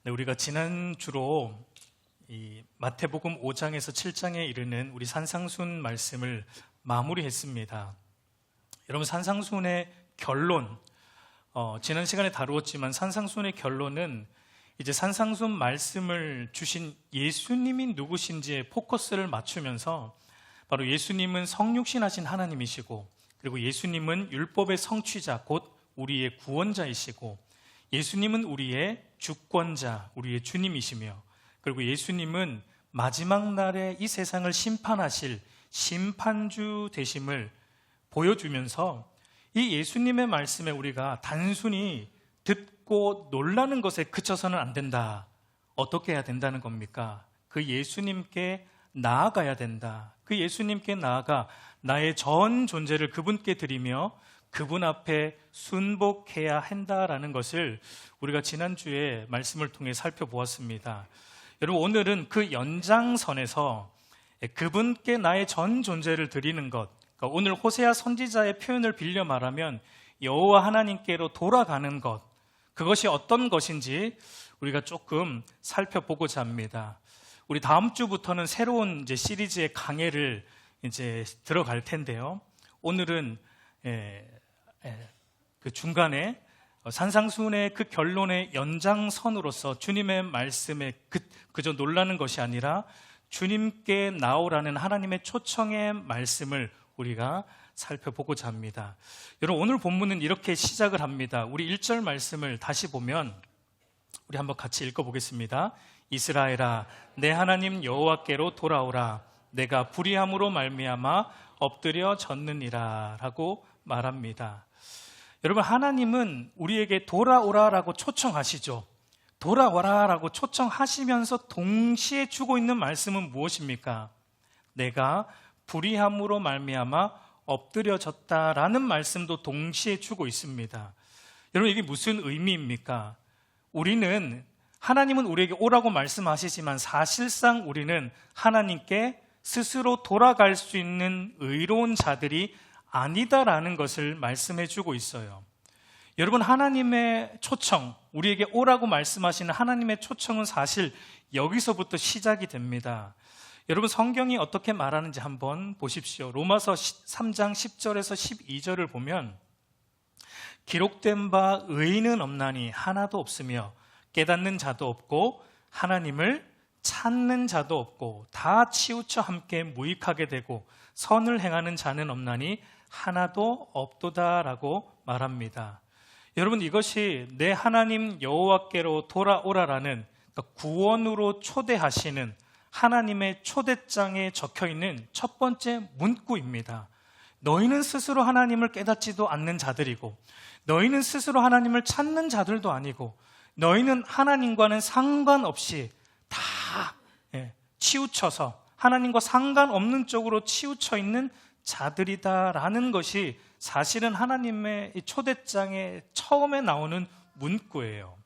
네, 우리가 지난 주로 이 마태복음 5장에서 7장에 이르는 우리 산상순 말씀을 마무리했습니다. 여러분, 산상순의 결론, 지난 시간에 다루었지만 산상순의 결론은 이제 산상순 말씀을 주신 예수님이 누구신지에 포커스를 맞추면서 바로 예수님은 성육신하신 하나님이시고, 그리고 예수님은 율법의 성취자 곧 우리의 구원자이시고, 예수님은 우리의 주권자, 우리의 주님이시며, 그리고 예수님은 마지막 날에 이 세상을 심판하실 심판주 되심을 보여주면서 이 예수님의 말씀에 우리가 단순히 듣고 놀라는 것에 그쳐서는 안 된다. 어떻게 해야 된다는 겁니까? 그 예수님께 나아가야 된다. 그 예수님께 나아가 나의 전 존재를 그분께 드리며 그분 앞에 순복해야 한다라는 것을 우리가 지난주에 말씀을 통해 살펴보았습니다. 여러분, 오늘은 그 연장선에서 그분께 나의 전 존재를 드리는 것, 그러니까 오늘 호세아 선지자의 표현을 빌려 말하면 여호와 하나님께로 돌아가는 것, 그것이 어떤 것인지 우리가 조금 살펴보고자 합니다. 우리 다음 주부터는 새로운 이제 시리즈의 강해를 이제 들어갈 텐데요. 오늘은 그 중간에 산상순의 그 결론의 연장선으로서 주님의 말씀에 그저 놀라는 것이 아니라 주님께 나오라는 하나님의 초청의 말씀을 우리가 살펴보고자 합니다. 여러분, 오늘 본문은 이렇게 시작을 합니다. 우리 1절 말씀을 다시 보면 우리 한번 같이 읽어보겠습니다. 이스라엘아, 내 하나님 여호와께로 돌아오라. 내가 불의함으로 말미암아 엎드려 졌느니라 라고 말합니다. 여러분, 하나님은 우리에게 돌아오라라고 초청하시죠. 돌아와라라고 초청하시면서 동시에 주고 있는 말씀은 무엇입니까? 내가 불의함으로 말미암아 엎드려졌다라는 말씀도 동시에 주고 있습니다. 여러분, 이게 무슨 의미입니까? 하나님은 우리에게 오라고 말씀하시지만 사실상 우리는 하나님께 스스로 돌아갈 수 있는 의로운 자들이 아니다라는 것을 말씀해 주고 있어요. 여러분, 하나님의 초청, 우리에게 오라고 말씀하시는 하나님의 초청은 사실 여기서부터 시작이 됩니다. 여러분, 성경이 어떻게 말하는지 한번 보십시오. 로마서 3장 10절에서 12절을 보면 기록된 바 의인은 없나니 하나도 없으며 깨닫는 자도 없고 하나님을 찾는 자도 없고 다 치우쳐 함께 무익하게 되고 선을 행하는 자는 없나니 하나도 없도다라고 말합니다. 여러분, 이것이 내 하나님 여호와께로 돌아오라라는 구원으로 초대하시는 하나님의 초대장에 적혀있는 첫 번째 문구입니다. 너희는 스스로 하나님을 깨닫지도 않는 자들이고, 너희는 스스로 하나님을 찾는 자들도 아니고, 너희는 하나님과는 상관없이 다 치우쳐서 하나님과 상관없는 쪽으로 치우쳐 있는 자들이다라는 것이 사실은 하나님의 초대장에 처음에 나오는 문구예요.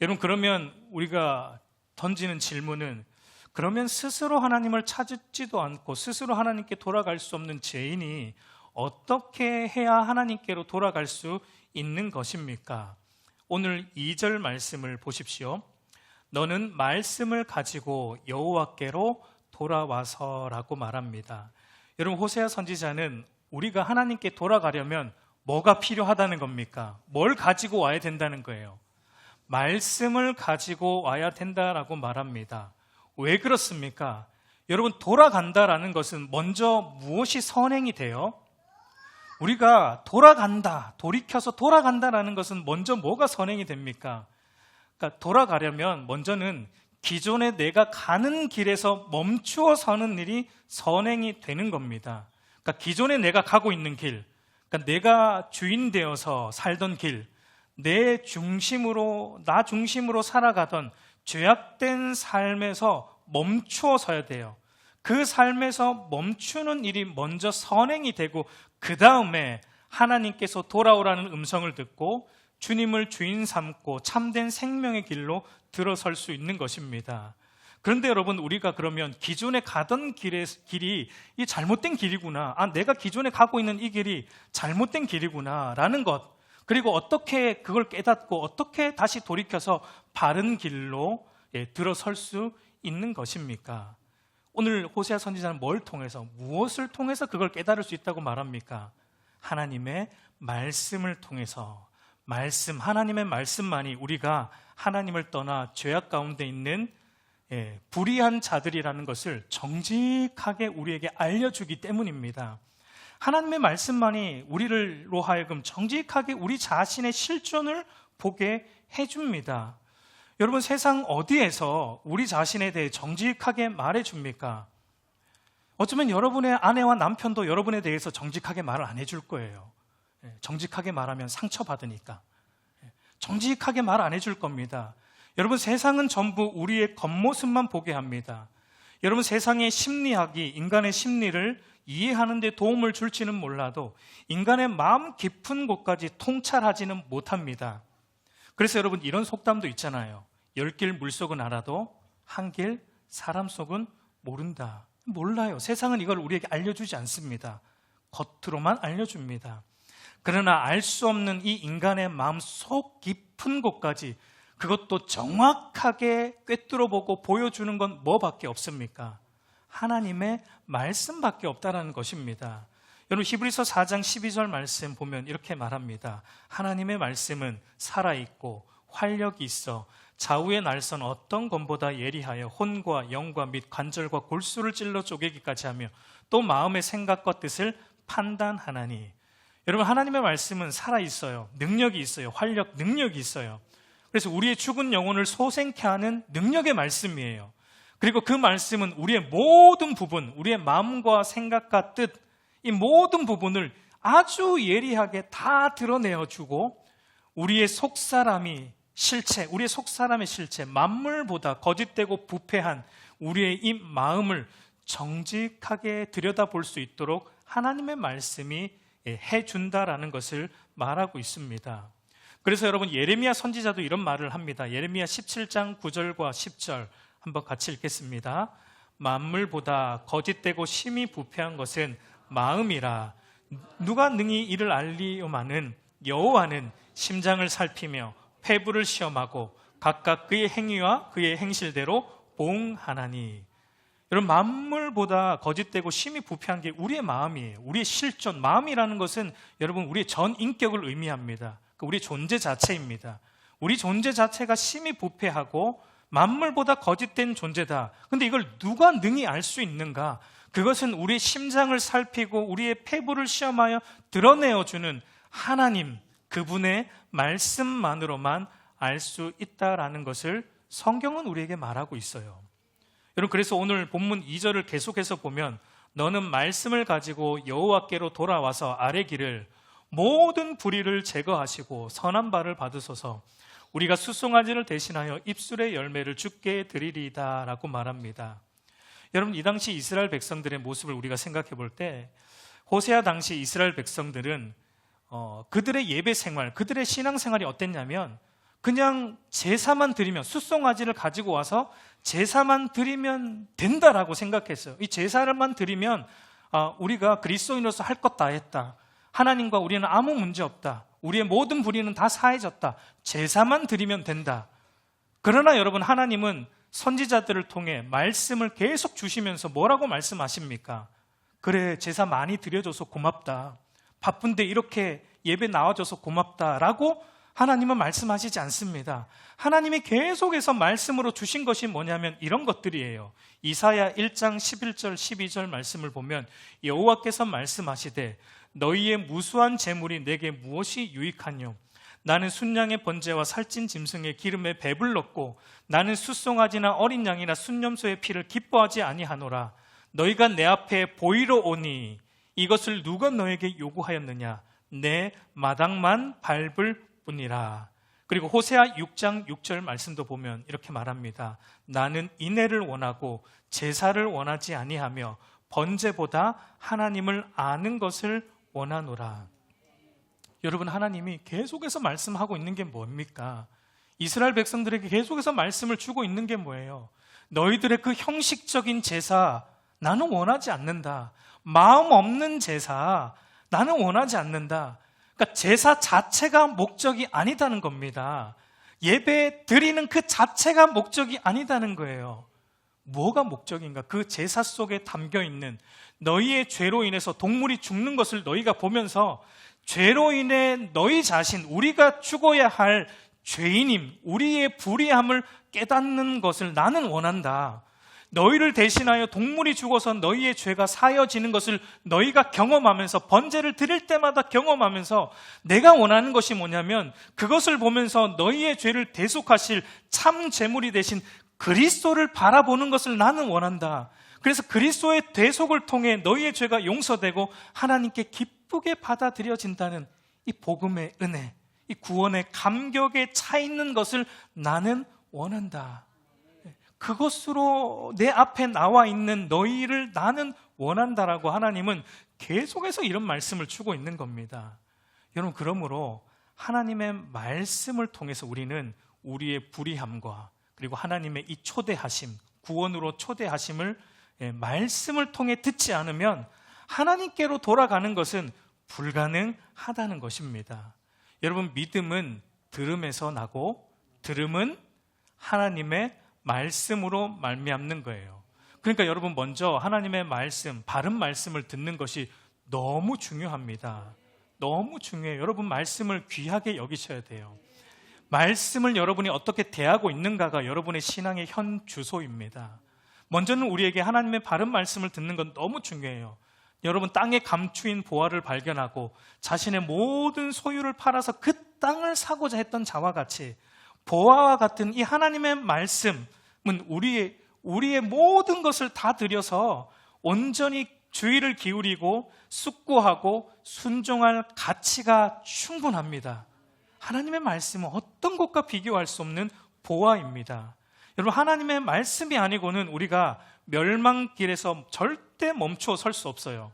여러분, 그러면 우리가 던지는 질문은, 그러면 스스로 하나님을 찾지도 않고 스스로 하나님께 돌아갈 수 없는 죄인이 어떻게 해야 하나님께로 돌아갈 수 있는 것입니까? 오늘 2절 말씀을 보십시오. 너는 말씀을 가지고 여호와께로 돌아와서라고 말합니다. 여러분, 호세아 선지자는 우리가 하나님께 돌아가려면 뭐가 필요하다는 겁니까? 뭘 가지고 와야 된다는 거예요? 말씀을 가지고 와야 된다라고 말합니다. 왜 그렇습니까? 여러분, 돌아간다라는 것은 먼저 무엇이 선행이 돼요? 우리가 돌아간다, 돌이켜서 돌아간다라는 것은 먼저 뭐가 선행이 됩니까? 그러니까 돌아가려면 먼저는 기존에 내가 가는 길에서 멈추어 서는 일이 선행이 되는 겁니다. 그러니까 기존에 내가 가고 있는 길, 그러니까 내가 주인 되어서 살던 길, 나 중심으로 살아가던 죄악된 삶에서 멈추어 서야 돼요. 그 삶에서 멈추는 일이 먼저 선행이 되고, 그 다음에 하나님께서 돌아오라는 음성을 듣고 주님을 주인 삼고 참된 생명의 길로 들어설 수 있는 것입니다. 그런데 여러분, 우리가 그러면 기존에 가던 길이 이 잘못된 길이구나, 내가 기존에 가고 있는 이 길이 잘못된 길이구나 라는 것, 그리고 어떻게 그걸 깨닫고 어떻게 다시 돌이켜서 바른 길로 들어설 수 있는 것입니까? 오늘 호세아 선지자는 뭘 통해서, 무엇을 통해서 그걸 깨달을 수 있다고 말합니까? 하나님의 말씀을 통해서, 하나님의 말씀만이 우리가 하나님을 떠나 죄악 가운데 있는 불의한 자들이라는 것을 정직하게 우리에게 알려주기 때문입니다. 하나님의 말씀만이 우리로 하여금 정직하게 우리 자신의 실존을 보게 해줍니다. 여러분, 세상 어디에서 우리 자신에 대해 정직하게 말해줍니까? 어쩌면 여러분의 아내와 남편도 여러분에 대해서 정직하게 말을 안 해줄 거예요. 정직하게 말하면 상처받으니까. 정직하게 말 안 해줄 겁니다. 여러분, 세상은 전부 우리의 겉모습만 보게 합니다. 여러분, 세상의 심리학이 인간의 심리를 이해하는 데 도움을 줄지는 몰라도 인간의 마음 깊은 곳까지 통찰하지는 못합니다. 그래서 여러분, 이런 속담도 있잖아요. 10길 물속은 알아도 한 길 사람 속은 모른다. 몰라요. 세상은 이걸 우리에게 알려주지 않습니다. 겉으로만 알려줍니다. 그러나 알 수 없는 이 인간의 마음 속 깊은 곳까지, 그것도 정확하게 꿰뚫어보고 보여주는 건 뭐밖에 없습니까? 하나님의 말씀밖에 없다는 것입니다. 여러분, 히브리서 4장 12절 말씀 보면 이렇게 말합니다. 하나님의 말씀은 살아있고 활력이 있어 좌우의 날선 어떤 검보다 예리하여 혼과 영과 및 관절과 골수를 찔러 쪼개기까지 하며 또 마음의 생각과 뜻을 판단하나니. 여러분, 하나님의 말씀은 살아있어요. 능력이 있어요. 활력, 능력이 있어요. 그래서 우리의 죽은 영혼을 소생케 하는 능력의 말씀이에요. 그리고 그 말씀은 우리의 모든 부분, 우리의 마음과 생각과 뜻, 이 모든 부분을 아주 예리하게 다 드러내어주고 우리의 속사람의 실체, 만물보다 거짓되고 부패한 우리의 이 마음을 정직하게 들여다볼 수 있도록 하나님의 말씀이 해준다라는 것을 말하고 있습니다. 그래서 여러분, 예레미야 선지자도 이런 말을 합니다. 예레미야 17장 9절과 10절 한번 같이 읽겠습니다. 만물보다 거짓되고 심히 부패한 것은 마음이라. 누가 능히 이를 알리오마는 여호와는 심장을 살피며 폐부를 시험하고 각각 그의 행위와 그의 행실대로 보응하나니. 여러분, 만물보다 거짓되고 심히 부패한 게 우리의 마음이에요. 우리의 실존, 마음이라는 것은 여러분 우리의 전 인격을 의미합니다. 우리의 존재 자체입니다. 우리 존재 자체가 심히 부패하고 만물보다 거짓된 존재다. 근데 이걸 누가 능히 알 수 있는가? 그것은 우리의 심장을 살피고 우리의 폐부를 시험하여 드러내어주는 하나님, 그분의 말씀만으로만 알 수 있다라는 것을 성경은 우리에게 말하고 있어요. 여러분, 그래서 오늘 본문 2절을 계속해서 보면 너는 말씀을 가지고 여호와께로 돌아와서 아뢰기를 모든 불의를 제거하시고 선한 바를 받으소서 우리가 수송아지를 대신하여 입술의 열매를 주께 드리리이다 라고 말합니다. 여러분, 이 당시 이스라엘 백성들의 모습을 우리가 생각해 볼 때 호세아 당시 이스라엘 백성들은 그들의 예배 생활, 그들의 신앙 생활이 어땠냐면 그냥 제사만 드리면, 수송아지를 가지고 와서 제사만 드리면 된다라고 생각했어요. 이 제사를만 드리면 우리가 그리스도인으로서 할 것 다 했다. 하나님과 우리는 아무 문제 없다. 우리의 모든 불의는 다 사해졌다. 제사만 드리면 된다. 그러나 여러분, 하나님은 선지자들을 통해 말씀을 계속 주시면서 뭐라고 말씀하십니까? 그래, 제사 많이 드려줘서 고맙다. 바쁜데 이렇게 예배 나와줘서 고맙다라고 하나님은 말씀하시지 않습니다. 하나님이 계속해서 말씀으로 주신 것이 뭐냐면 이런 것들이에요. 이사야 1장 11절 12절 말씀을 보면 여호와께서 말씀하시되 너희의 무수한 재물이 내게 무엇이 유익하뇨? 나는 순양의 번제와 살찐 짐승의 기름에 배불렀고 나는 숫송아지나 어린 양이나 순념소의 피를 기뻐하지 아니하노라. 너희가 내 앞에 보이러 오니 이것을 누가 너에게 요구하였느냐? 내 마당만 밟을 뿐이라. 그리고 호세아 6장 6절 말씀도 보면 이렇게 말합니다. 나는 인애를 원하고 제사를 원하지 아니하며 번제보다 하나님을 아는 것을 원하노라. 여러분, 하나님이 계속해서 말씀하고 있는 게 뭡니까? 이스라엘 백성들에게 계속해서 말씀을 주고 있는 게 뭐예요? 너희들의 그 형식적인 제사 나는 원하지 않는다. 마음 없는 제사 나는 원하지 않는다. 그러니까 제사 자체가 목적이 아니다는 겁니다. 예배 드리는 그 자체가 목적이 아니다는 거예요. 뭐가 목적인가? 그 제사 속에 담겨 있는 너희의 죄로 인해서 동물이 죽는 것을 너희가 보면서 죄로 인해 너희 자신, 우리가 죽어야 할 죄인임, 우리의 불의함을 깨닫는 것을 나는 원한다. 너희를 대신하여 동물이 죽어서 너희의 죄가 사여지는 것을 너희가 경험하면서, 번제를 드릴 때마다 경험하면서 내가 원하는 것이 뭐냐면 그것을 보면서 너희의 죄를 대속하실 참 제물이 되신 그리스도를 바라보는 것을 나는 원한다. 그래서 그리스도의 대속을 통해 너희의 죄가 용서되고 하나님께 기쁘게 받아들여진다는 이 복음의 은혜, 이 구원의 감격에 차 있는 것을 나는 원한다. 그것으로 내 앞에 나와 있는 너희를 나는 원한다라고 하나님은 계속해서 이런 말씀을 주고 있는 겁니다. 여러분, 그러므로 하나님의 말씀을 통해서 우리는 우리의 불의함과 그리고 하나님의 이 초대하심, 구원으로 초대하심을 말씀을 통해 듣지 않으면 하나님께로 돌아가는 것은 불가능하다는 것입니다. 여러분, 믿음은 들음에서 나고 들음은 하나님의 말씀으로 말미암는 거예요. 그러니까 여러분, 먼저 하나님의 말씀, 바른 말씀을 듣는 것이 너무 중요합니다. 너무 중요해요. 여러분, 말씀을 귀하게 여기셔야 돼요. 말씀을 여러분이 어떻게 대하고 있는가가 여러분의 신앙의 현 주소입니다. 먼저는 우리에게 하나님의 바른 말씀을 듣는 건 너무 중요해요. 여러분, 땅에 감추인 보화를 발견하고 자신의 모든 소유를 팔아서 그 땅을 사고자 했던 자와 같이 보화와 같은 이 하나님의 말씀은 우리의 모든 것을 다 들여서 온전히 주의를 기울이고 숙고하고 순종할 가치가 충분합니다. 하나님의 말씀은 어떤 것과 비교할 수 없는 보화입니다. 여러분, 하나님의 말씀이 아니고는 우리가 멸망길에서 절대 멈추어 설 수 없어요.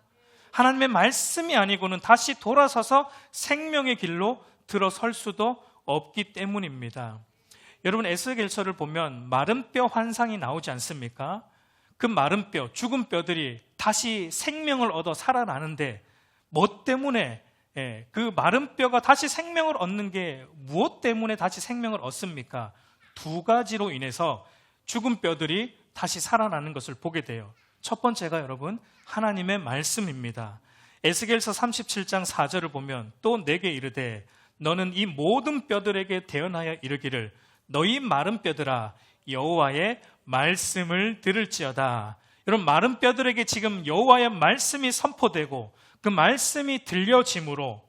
하나님의 말씀이 아니고는 다시 돌아서서 생명의 길로 들어설 수도 없기 때문입니다. 여러분, 에스겔서를 보면 마른 뼈 환상이 나오지 않습니까? 그 마른 뼈, 죽은 뼈들이 다시 생명을 얻어 살아나는데 뭐 때문에, 그 마른 뼈가 다시 생명을 얻는 게 무엇 때문에 다시 생명을 얻습니까? 두 가지로 인해서 죽은 뼈들이 다시 살아나는 것을 보게 돼요. 첫 번째가 여러분, 하나님의 말씀입니다. 에스겔서 37장 4절을 보면 또 내게 이르되 너는 이 모든 뼈들에게 대언하여 이르기를 너희 마른 뼈들아 여호와의 말씀을 들을지어다. 여러분, 마른 뼈들에게 지금 여호와의 말씀이 선포되고 그 말씀이 들려짐으로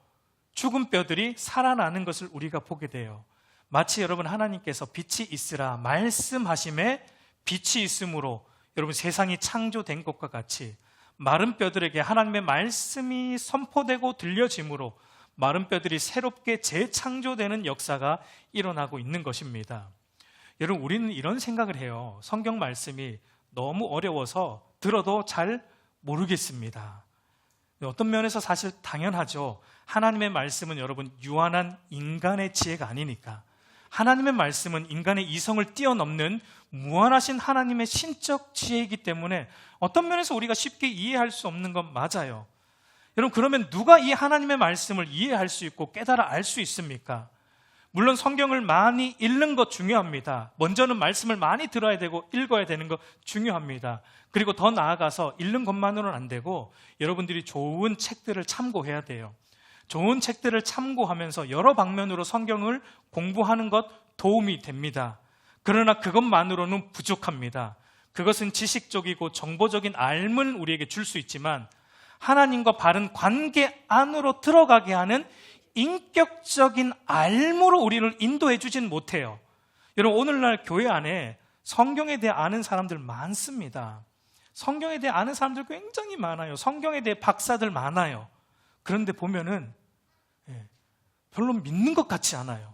죽은 뼈들이 살아나는 것을 우리가 보게 돼요. 마치 여러분, 하나님께서 빛이 있으라 말씀하심에 빛이 있으므로 여러분 세상이 창조된 것과 같이 마른 뼈들에게 하나님의 말씀이 선포되고 들려짐으로 마른 뼈들이 새롭게 재창조되는 역사가 일어나고 있는 것입니다. 여러분, 우리는 이런 생각을 해요. 성경 말씀이 너무 어려워서 들어도 잘 모르겠습니다. 어떤 면에서 사실 당연하죠. 하나님의 말씀은 여러분 유한한 인간의 지혜가 아니니까. 하나님의 말씀은 인간의 이성을 뛰어넘는 무한하신 하나님의 신적 지혜이기 때문에 어떤 면에서 우리가 쉽게 이해할 수 없는 건 맞아요. 여러분, 그러면 누가 이 하나님의 말씀을 이해할 수 있고 깨달아 알 수 있습니까? 물론 성경을 많이 읽는 것 중요합니다. 먼저는 말씀을 많이 들어야 되고 읽어야 되는 것 중요합니다. 그리고 더 나아가서 읽는 것만으로는 안 되고 여러분들이 좋은 책들을 참고해야 돼요. 좋은 책들을 참고하면서 여러 방면으로 성경을 공부하는 것 도움이 됩니다. 그러나 그것만으로는 부족합니다. 그것은 지식적이고 정보적인 알을 우리에게 줄 수 있지만 하나님과 바른 관계 안으로 들어가게 하는 인격적인 알므로 우리를 인도해 주진 못해요. 여러분, 오늘날 교회 안에 성경에 대해 아는 사람들 많습니다. 성경에 대해 아는 사람들 굉장히 많아요. 성경에 대해 박사들 많아요. 그런데 보면은 별로 믿는 것 같지 않아요.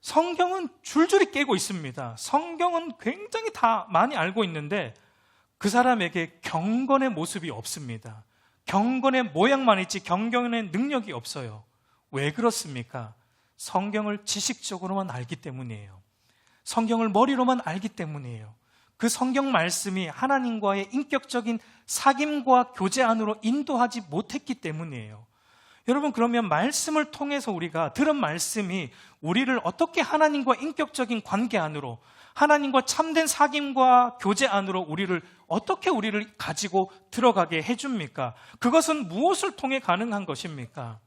성경은 줄줄이 깨고 있습니다. 성경은 굉장히 다 많이 알고 있는데 그 사람에게 경건의 모습이 없습니다. 경건의 모양만 있지 경건의 능력이 없어요. 왜 그렇습니까? 성경을 지식적으로만 알기 때문이에요. 성경을 머리로만 알기 때문이에요. 그 성경 말씀이 하나님과의 인격적인 사귐과 교제 안으로 인도하지 못했기 때문이에요. 여러분, 그러면 말씀을 통해서 우리가 들은 말씀이 우리를 어떻게 하나님과 인격적인 관계 안으로, 하나님과 참된 사귐과 교제 안으로 어떻게 우리를 가지고 들어가게 해줍니까? 그것은 무엇을 통해 가능한 것입니까?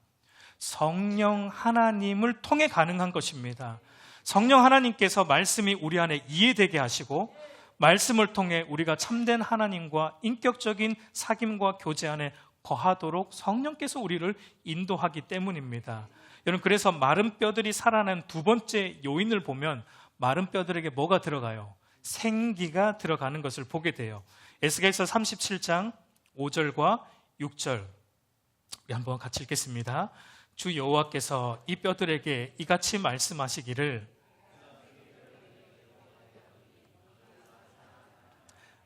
성령 하나님을 통해 가능한 것입니다. 성령 하나님께서 말씀이 우리 안에 이해되게 하시고, 말씀을 통해 우리가 참된 하나님과 인격적인 사귐과 교제 안에 거하도록 성령께서 우리를 인도하기 때문입니다. 여러분, 그래서 마른 뼈들이 살아나는 두 번째 요인을 보면 마른 뼈들에게 뭐가 들어가요? 생기가 들어가는 것을 보게 돼요. 에스겔서 37장 5절과 6절 우리 한번 같이 읽겠습니다. 주 여호와께서 이 뼈들에게 이같이 말씀하시기를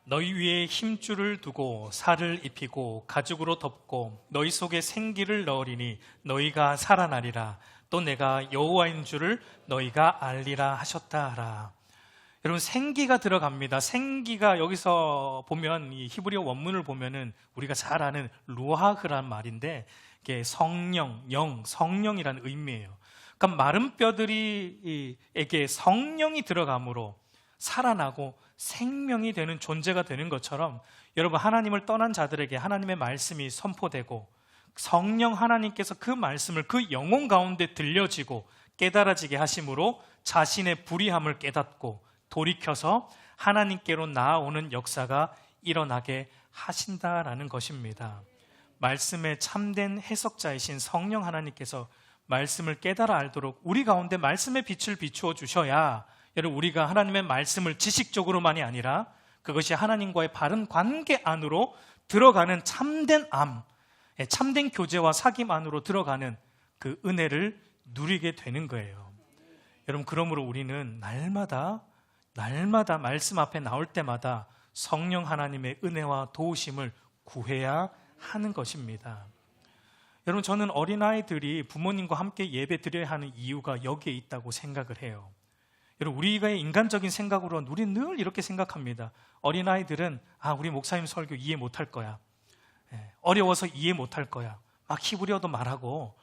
너희 위에 힘줄을 두고 살을 입히고 가죽으로 덮고 너희 속에 생기를 넣으리니 너희가 살아나리라. 또 내가 여호와인 줄을 너희가 알리라 하셨다 하라. 여러분, 생기가 들어갑니다. 생기가 여기서 보면 이 히브리어 원문을 보면은 우리가 잘 아는 루하흐란 말인데 이게 성령, 영, 성령이라는 의미예요. 그러니까 마른 뼈들이에게 성령이 들어감으로 살아나고 생명이 되는 존재가 되는 것처럼 여러분, 하나님을 떠난 자들에게 하나님의 말씀이 선포되고 성령 하나님께서 그 말씀을 그 영혼 가운데 들려지고 깨달아지게 하심으로 자신의 불의함을 깨닫고 돌이켜서 하나님께로 나아오는 역사가 일어나게 하신다라는 것입니다. 말씀의 참된 해석자이신 성령 하나님께서 말씀을 깨달아 알도록 우리 가운데 말씀의 빛을 비추어 주셔야, 여러분, 우리가 하나님의 말씀을 지식적으로만이 아니라 그것이 하나님과의 바른 관계 안으로 들어가는 참된 참된 교제와 사귐 안으로 들어가는 그 은혜를 누리게 되는 거예요. 여러분, 그러므로 우리는 날마다 말씀 앞에 나올 때마다 성령 하나님의 은혜와 도우심을 구해야 하는 것입니다. 여러분, 저는 어린아이들이 부모님과 함께 예배 드려야 하는 이유가 여기에 있다고 생각을 해요. 여러분, 우리가 인간적인 생각으로는 우리는 늘 이렇게 생각합니다. 어린아이들은 우리 목사님 설교 이해 못할 거야. 어려워서 이해 못할 거야. 막 히브리어도 말하고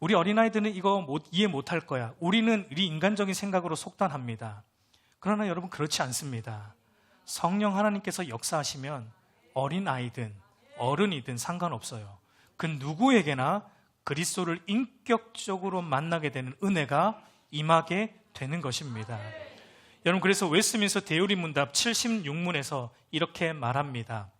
우리 어린아이들은 이거 이해 못할 거야. 우리 인간적인 생각으로 속단합니다. 그러나 여러분, 그렇지 않습니다. 성령 하나님께서 역사하시면 어린아이든 어른이든 상관없어요. 그 누구에게나 그리스도를 인격적으로 만나게 되는 은혜가 임하게 되는 것입니다. 여러분, 그래서 웨스트민스터 대요리 문답 76문에서 이렇게 말합니다.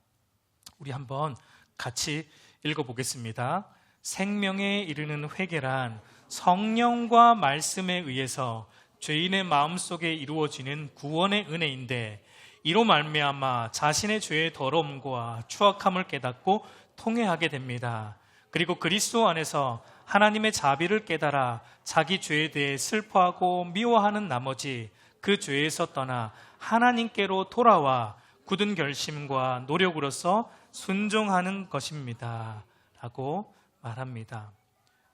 우리 한번 같이 읽어보겠습니다. 생명에 이르는 회개란 성령과 말씀에 의해서 죄인의 마음속에 이루어지는 구원의 은혜인데, 이로 말미암아 자신의 죄의 더러움과 추악함을 깨닫고 통회하게 됩니다. 그리고 그리스도 안에서 하나님의 자비를 깨달아 자기 죄에 대해 슬퍼하고 미워하는 나머지 그 죄에서 떠나 하나님께로 돌아와 굳은 결심과 노력으로서 순종하는 것입니다 라고 말합니다.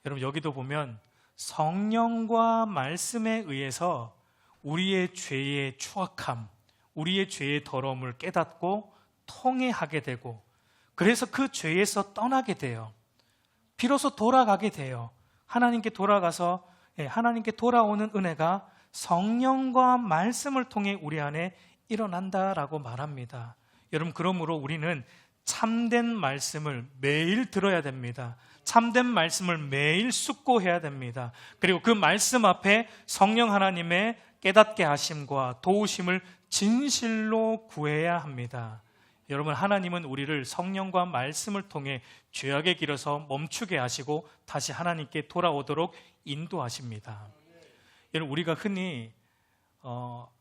여러분, 여기도 보면 성령과 말씀에 의해서 우리의 죄의 추악함, 우리의 죄의 더러움을 깨닫고 통회하게 되고, 그래서 그 죄에서 떠나게 돼요. 비로소 돌아가게 돼요. 하나님께 돌아가서 하나님께 돌아오는 은혜가 성령과 말씀을 통해 우리 안에 일어난다라고 말합니다. 여러분, 그러므로 우리는 참된 말씀을 매일 들어야 됩니다. 참된 말씀을 매일 숙고해야 됩니다. 그리고 그 말씀 앞에 성령 하나님의 깨닫게 하심과 도우심을 진실로 구해야 합니다. 여러분, 하나님은 우리를 성령과 말씀을 통해 죄악의 길에서 멈추게 하시고 다시 하나님께 돌아오도록 인도하십니다. 여러분, 우리가 흔히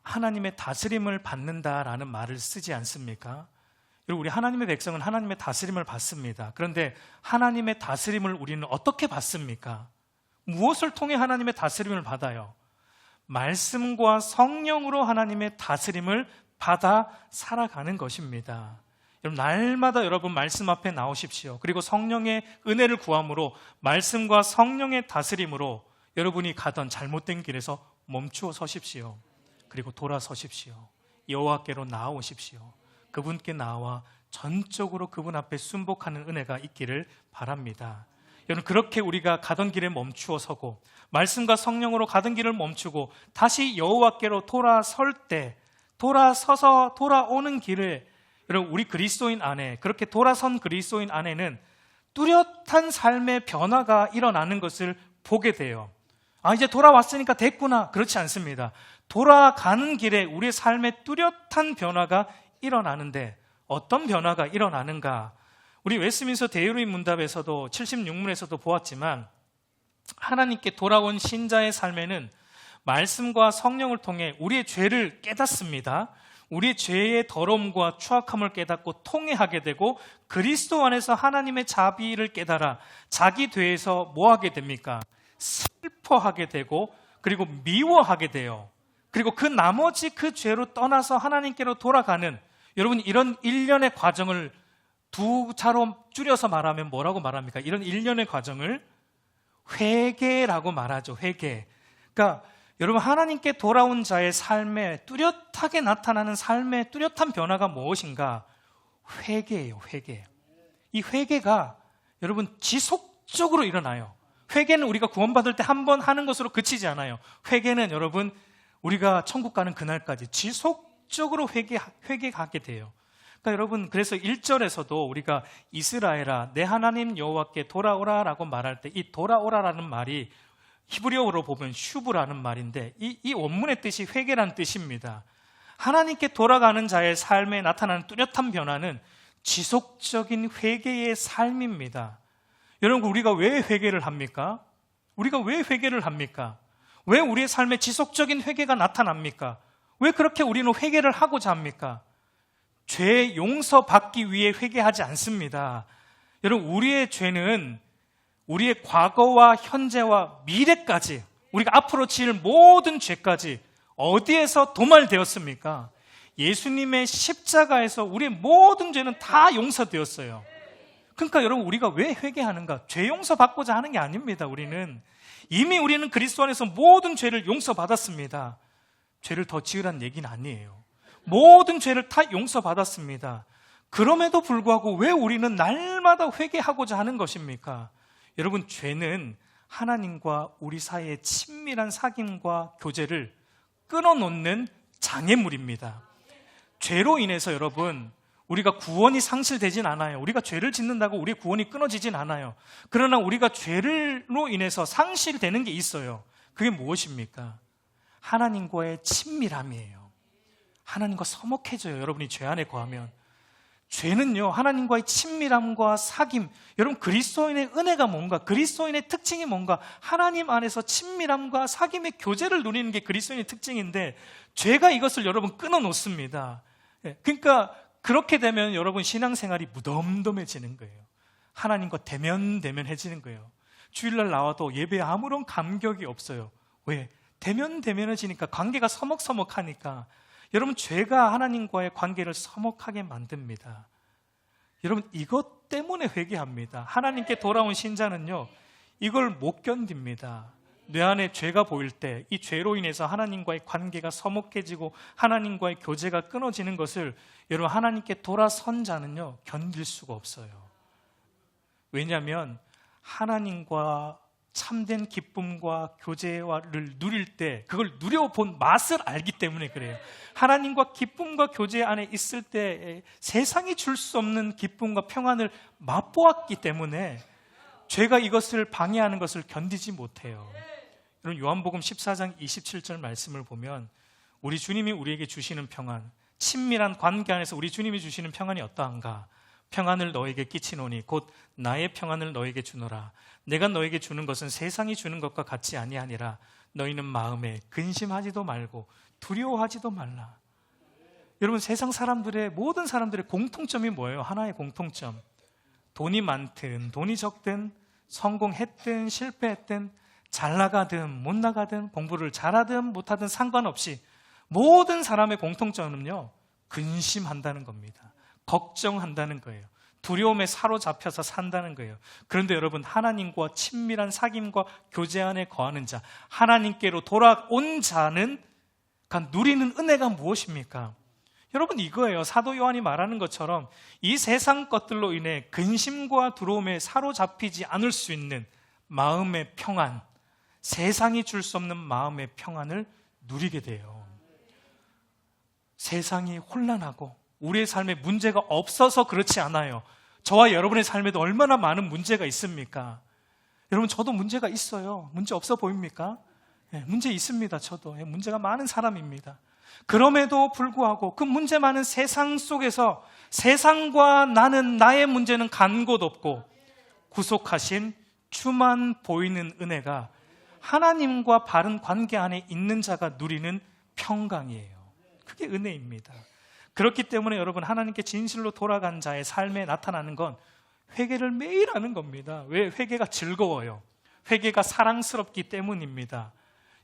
하나님의 다스림을 받는다라는 말을 쓰지 않습니까? 여러분, 우리 하나님의 백성은 하나님의 다스림을 받습니다. 그런데 하나님의 다스림을 우리는 어떻게 받습니까? 무엇을 통해 하나님의 다스림을 받아요? 말씀과 성령으로 하나님의 다스림을 받아 살아가는 것입니다. 여러분, 날마다 여러분 말씀 앞에 나오십시오. 그리고 성령의 은혜를 구함으로 말씀과 성령의 다스림으로 여러분이 가던 잘못된 길에서 멈추어 서십시오. 그리고 돌아서십시오. 여호와께로 나아오십시오. 그분께 나와 전적으로 그분 앞에 순복하는 은혜가 있기를 바랍니다. 여러분, 그렇게 우리가 가던 길에 멈추어 서고 말씀과 성령으로 가던 길을 멈추고 다시 여호와께로 돌아설 때, 돌아서서 돌아오는 길에 여러분, 우리 그리스도인 안에, 그렇게 돌아선 그리스도인 안에는 뚜렷한 삶의 변화가 일어나는 것을 보게 돼요. 이제 돌아왔으니까 됐구나. 그렇지 않습니다. 돌아가는 길에 우리의 삶의 뚜렷한 변화가 일어나는데 어떤 변화가 일어나는가? 우리 웨스민스터 대의로인 문답에서도 76문에서도 보았지만 하나님께 돌아온 신자의 삶에는 말씀과 성령을 통해 우리의 죄를 깨닫습니다. 우리의 죄의 더러움과 추악함을 깨닫고 통회하게 되고 그리스도 안에서 하나님의 자비를 깨달아 자기 죄에서 뭐 하게 됩니까? 슬퍼하게 되고 그리고 미워하게 돼요. 그리고 그 나머지 그 죄로 떠나서 하나님께로 돌아가는, 여러분, 이런 일련의 과정을 두 자로 줄여서 말하면 뭐라고 말합니까? 이런 일련의 과정을 회개라고 말하죠. 회개. 그러니까 여러분, 하나님께 돌아온 자의 삶에 뚜렷하게 나타나는 삶의 뚜렷한 변화가 무엇인가? 회개예요. 회개. 이 회개가 여러분 지속적으로 일어나요. 회개는 우리가 구원받을 때 한 번 하는 것으로 그치지 않아요. 회개는 여러분, 우리가 천국 가는 그날까지 지속적으로 회개하게 돼요. 그러니까 여러분, 그래서 1절에서도 우리가 이스라엘아 내 하나님 여호와께 돌아오라라고 말할 때 이 돌아오라라는 말이 히브리어로 보면 슈브라는 말인데 이 원문의 뜻이 회개라는 뜻입니다. 하나님께 돌아가는 자의 삶에 나타나는 뚜렷한 변화는 지속적인 회개의 삶입니다. 여러분, 우리가 왜 회개를 합니까? 우리가 왜 회개를 합니까? 왜 우리의 삶에 지속적인 회개가 나타납니까? 왜 그렇게 우리는 회개를 하고자 합니까? 죄 용서받기 위해 회개하지 않습니다. 여러분, 우리의 죄는 우리의 과거와 현재와 미래까지, 우리가 앞으로 지을 모든 죄까지 어디에서 도말되었습니까? 예수님의 십자가에서 우리의 모든 죄는 다 용서되었어요. 그러니까 여러분, 우리가 왜 회개하는가? 죄 용서받고자 하는 게 아닙니다. 이미 우리는 그리스도 안에서 모든 죄를 용서받았습니다. 죄를 더 지으라는 얘기는 아니에요. 모든 죄를 다 용서받았습니다. 그럼에도 불구하고 왜 우리는 날마다 회개하고자 하는 것입니까? 여러분, 죄는 하나님과 우리 사이의 친밀한 사귐과 교제를 끊어놓는 장애물입니다. 죄로 인해서 여러분, 우리가 구원이 상실되진 않아요. 우리가 죄를 짓는다고 우리의 구원이 끊어지진 않아요. 그러나 우리가 죄로 인해서 상실되는 게 있어요. 그게 무엇입니까? 하나님과의 친밀함이에요. 하나님과 서먹해져요. 여러분이 죄 안에 거하면. 죄는요, 하나님과의 친밀함과 사귐. 여러분, 그리스도인의 은혜가 뭔가, 그리스도인의 특징이 뭔가, 하나님 안에서 친밀함과 사귐의 교제를 누리는 게 그리스도인의 특징인데, 죄가 이것을 여러분 끊어놓습니다. 그러니까 그렇게 되면 여러분 신앙생활이 무덤덤해지는 거예요. 하나님과 대면대면해지는 거예요. 주일날 나와도 예배에 아무런 감격이 없어요. 왜? 대면대면해지니까, 관계가 서먹서먹하니까. 여러분, 죄가 하나님과의 관계를 서먹하게 만듭니다. 여러분, 이것 때문에 회개합니다. 하나님께 돌아온 신자는요, 이걸 못 견딥니다. 내 안에 죄가 보일 때 이 죄로 인해서 하나님과의 관계가 서먹해지고 하나님과의 교제가 끊어지는 것을 여러분, 하나님께 돌아선 자는요, 견딜 수가 없어요. 왜냐하면 하나님과 참된 기쁨과 교제를 누릴 때 그걸 누려본 맛을 알기 때문에 그래요. 하나님과 기쁨과 교제 안에 있을 때 세상이 줄 수 없는 기쁨과 평안을 맛보았기 때문에 죄가 이것을 방해하는 것을 견디지 못해요. 여러분, 요한복음 14장 27절 말씀을 보면 우리 주님이 우리에게 주시는 평안, 친밀한 관계 안에서 우리 주님이 주시는 평안이 어떠한가? 평안을 너에게 끼치노니 곧 나의 평안을 너에게 주노라. 내가 너에게 주는 것은 세상이 주는 것과 같이 아니하니라. 너희는 마음에 근심하지도 말고 두려워하지도 말라. 여러분, 세상 사람들의, 모든 사람들의 공통점이 뭐예요? 하나의 공통점. 돈이 많든 돈이 적든 성공했든 실패했든 잘 나가든 못 나가든 공부를 잘하든 못하든 상관없이 모든 사람의 공통점은요, 근심한다는 겁니다. 걱정한다는 거예요. 두려움에 사로잡혀서 산다는 거예요. 그런데 여러분, 하나님과 친밀한 사귐과 교제 안에 거하는 자, 하나님께로 돌아온 자는 누리는 은혜가 무엇입니까? 여러분 이거예요. 사도 요한이 말하는 것처럼 이 세상 것들로 인해 근심과 두려움에 사로잡히지 않을 수 있는 마음의 평안, 세상이 줄 수 없는 마음의 평안을 누리게 돼요. 세상이 혼란하고 우리의 삶에 문제가 없어서 그렇지 않아요. 저와 여러분의 삶에도 얼마나 많은 문제가 있습니까? 여러분 저도 문제가 있어요. 문제 없어 보입니까? 문제 있습니다. 저도 문제가 많은 사람입니다. 그럼에도 불구하고 그 문제 많은 세상 속에서 세상과 나의 문제는 간 곳 없고 구속하신 주만 보이는 은혜가 하나님과 바른 관계 안에 있는 자가 누리는 평강이에요. 그게 은혜입니다. 그렇기 때문에 여러분 하나님께 진실로 돌아간 자의 삶에 나타나는 건 회개를 매일 하는 겁니다. 왜? 회개가 즐거워요. 회개가 사랑스럽기 때문입니다.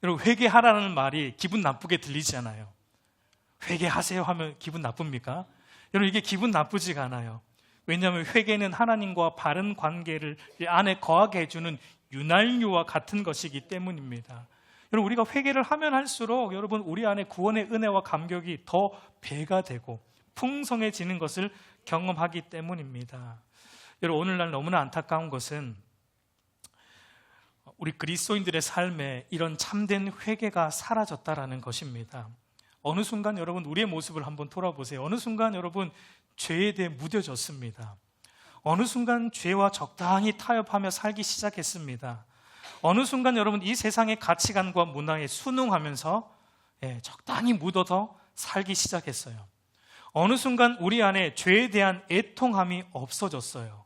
여러분 회개하라는 말이 기분 나쁘게 들리지 않아요. 회개하세요 하면 기분 나쁩니까? 여러분 이게 기분 나쁘지가 않아요. 왜냐하면 회개는 하나님과 바른 관계를 안에 거하게 해주는 윤활유와 같은 것이기 때문입니다. 여러분 우리가 회개를 하면 할수록 여러분 우리 안에 구원의 은혜와 감격이 더 배가 되고 풍성해지는 것을 경험하기 때문입니다. 여러분 오늘날 너무나 안타까운 것은 우리 그리스도인들의 삶에 이런 참된 회개가 사라졌다라는 것입니다. 어느 순간 여러분 우리의 모습을 한번 돌아보세요. 어느 순간 여러분 죄에 대해 무뎌졌습니다. 어느 순간 죄와 적당히 타협하며 살기 시작했습니다. 어느 순간 여러분 이 세상의 가치관과 문화에 순응하면서 적당히 묻어서 살기 시작했어요. 어느 순간 우리 안에 죄에 대한 애통함이 없어졌어요.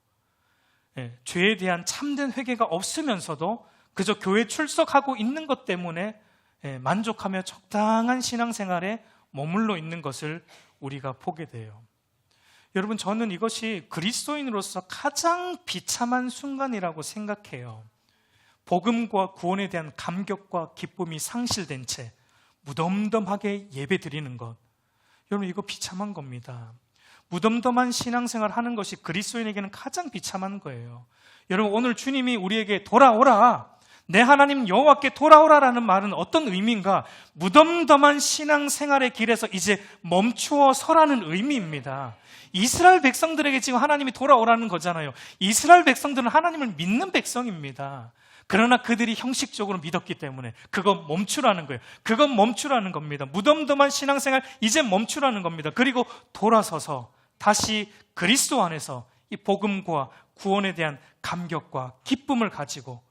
죄에 대한 참된 회개가 없으면서도 그저 교회 출석하고 있는 것 때문에 만족하며 적당한 신앙생활에 머물러 있는 것을 우리가 보게 돼요. 여러분 저는 이것이 그리스도인으로서 가장 비참한 순간이라고 생각해요. 복음과 구원에 대한 감격과 기쁨이 상실된 채 무덤덤하게 예배 드리는 것, 여러분 이거 비참한 겁니다. 무덤덤한 신앙생활 하는 것이 그리스도인에게는 가장 비참한 거예요. 여러분 오늘 주님이 우리에게 돌아오라, 내 하나님 여호와께 돌아오라라는 말은 어떤 의미인가? 무덤덤한 신앙생활의 길에서 이제 멈추어 서라는 의미입니다. 이스라엘 백성들에게 지금 하나님이 돌아오라는 거잖아요. 이스라엘 백성들은 하나님을 믿는 백성입니다. 그러나 그들이 형식적으로 믿었기 때문에 그건 멈추라는 거예요. 그건 멈추라는 겁니다. 무덤덤한 신앙생활 이제 멈추라는 겁니다. 그리고 돌아서서 다시 그리스도 안에서 이 복음과 구원에 대한 감격과 기쁨을 가지고,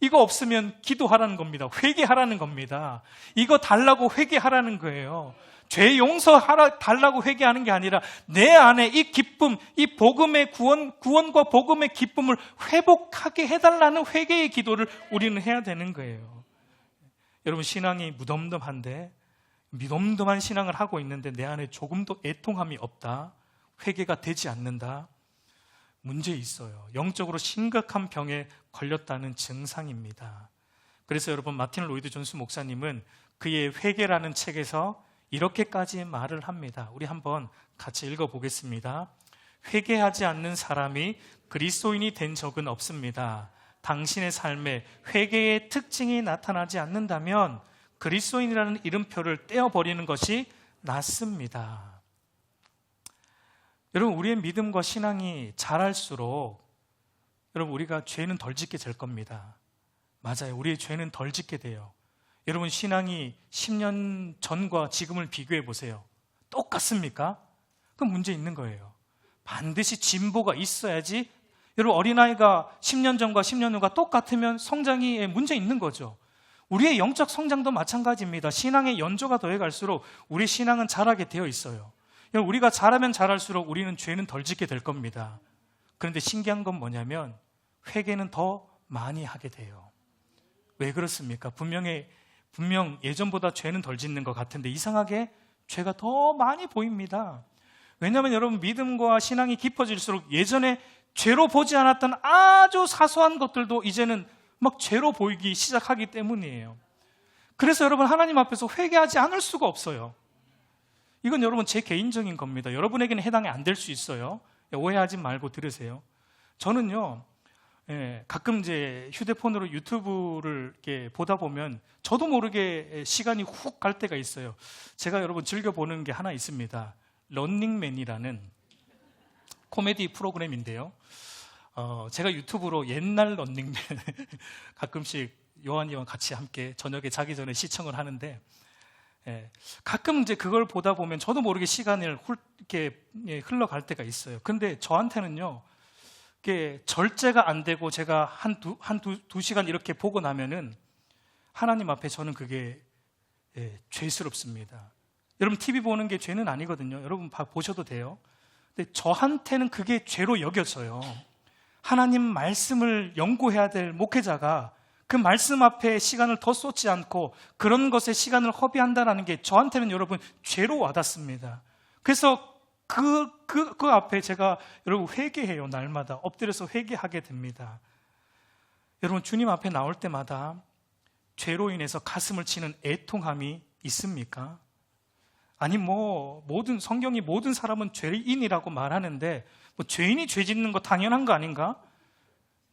이거 없으면 기도하라는 겁니다. 회개하라는 겁니다. 이거 달라고 회개하라는 거예요. 죄 용서 달라고 회개하는 게 아니라 내 안에 이 기쁨, 이 복음의 구원과 복음의 기쁨을 회복하게 해달라는 회개의 기도를 우리는 해야 되는 거예요. 여러분 신앙이 무덤덤한데, 무덤덤한 신앙을 하고 있는데 내 안에 조금도 애통함이 없다, 회개가 되지 않는다, 문제 있어요. 영적으로 심각한 병에 걸렸다는 증상입니다. 그래서 여러분 마틴 로이드 존스 목사님은 그의 회개라는 책에서 이렇게까지 말을 합니다. 우리 한번 같이 읽어보겠습니다. 회개하지 않는 사람이 그리스도인이 된 적은 없습니다. 당신의 삶에 회개의 특징이 나타나지 않는다면 그리스도인이라는 이름표를 떼어버리는 것이 낫습니다. 여러분 우리의 믿음과 신앙이 자랄수록 여러분 우리가 죄는 덜 짓게 될 겁니다. 맞아요. 우리의 죄는 덜 짓게 돼요. 여러분 신앙이 10년 전과 지금을 비교해 보세요. 똑같습니까? 그럼 문제 있는 거예요. 반드시 진보가 있어야지. 여러분 어린아이가 10년 전과 10년 후가 똑같으면 성장이 문제 있는 거죠. 우리의 영적 성장도 마찬가지입니다. 신앙의 연조가 더해갈수록 우리 신앙은 자라게 되어 있어요. 여러분 우리가 자라면 자랄수록 우리는 죄는 덜 짓게 될 겁니다. 그런데 신기한 건 뭐냐면 회개는 더 많이 하게 돼요. 왜 그렇습니까? 분명 예전보다 죄는 덜 짓는 것 같은데 이상하게 죄가 더 많이 보입니다. 왜냐하면 여러분 믿음과 신앙이 깊어질수록 예전에 죄로 보지 않았던 아주 사소한 것들도 이제는 막 죄로 보이기 시작하기 때문이에요. 그래서 여러분 하나님 앞에서 회개하지 않을 수가 없어요. 이건 여러분 제 개인적인 겁니다. 여러분에게는 해당이 안 될 수 있어요. 오해하지 말고 들으세요. 저는요 가끔 이제 휴대폰으로 유튜브를 이렇게 보다 보면 저도 모르게 시간이 훅 갈 때가 있어요. 제가 여러분 즐겨보는 게 하나 있습니다. 런닝맨이라는 코미디 프로그램인데요. 제가 유튜브로 옛날 런닝맨 가끔씩 요한이와 같이 함께 저녁에 자기 전에 시청을 하는데, 가끔 이제 그걸 보다 보면 저도 모르게 시간을 이렇게 흘러갈 때가 있어요. 근데 저한테는요, 이게 절제가 안 되고 제가 두 시간 이렇게 보고 나면은 하나님 앞에 저는 그게 죄스럽습니다. 여러분, TV 보는 게 죄는 아니거든요. 여러분 보셔도 돼요. 근데 저한테는 그게 죄로 여겨져요. 하나님 말씀을 연구해야 될 목회자가 그 말씀 앞에 시간을 더 쏟지 않고 그런 것에 시간을 허비한다는 게 저한테는 여러분 죄로 와닿습니다. 그래서 그 앞에 제가 여러분 회개해요. 날마다 엎드려서 회개하게 됩니다. 여러분, 주님 앞에 나올 때마다 죄로 인해서 가슴을 치는 애통함이 있습니까? 아니 성경이 모든 사람은 죄인이라고 말하는데 죄인이 죄 짓는 거 당연한 거 아닌가?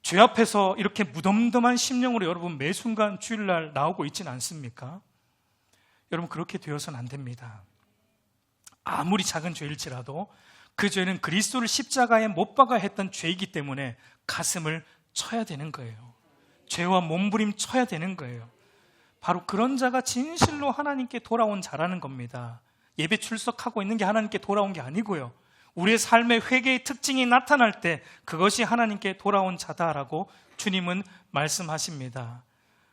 죄 앞에서 이렇게 무덤덤한 심령으로 여러분 매 순간 주일날 나오고 있지는 않습니까? 여러분, 그렇게 되어서는 안 됩니다. 아무리 작은 죄일지라도 그 죄는 그리스도를 십자가에 못 박아 했던 죄이기 때문에 가슴을 쳐야 되는 거예요. 죄와 몸부림 쳐야 되는 거예요. 바로 그런 자가 진실로 하나님께 돌아온 자라는 겁니다. 예배 출석하고 있는 게 하나님께 돌아온 게 아니고요, 우리의 삶의 회개의 특징이 나타날 때 그것이 하나님께 돌아온 자다라고 주님은 말씀하십니다.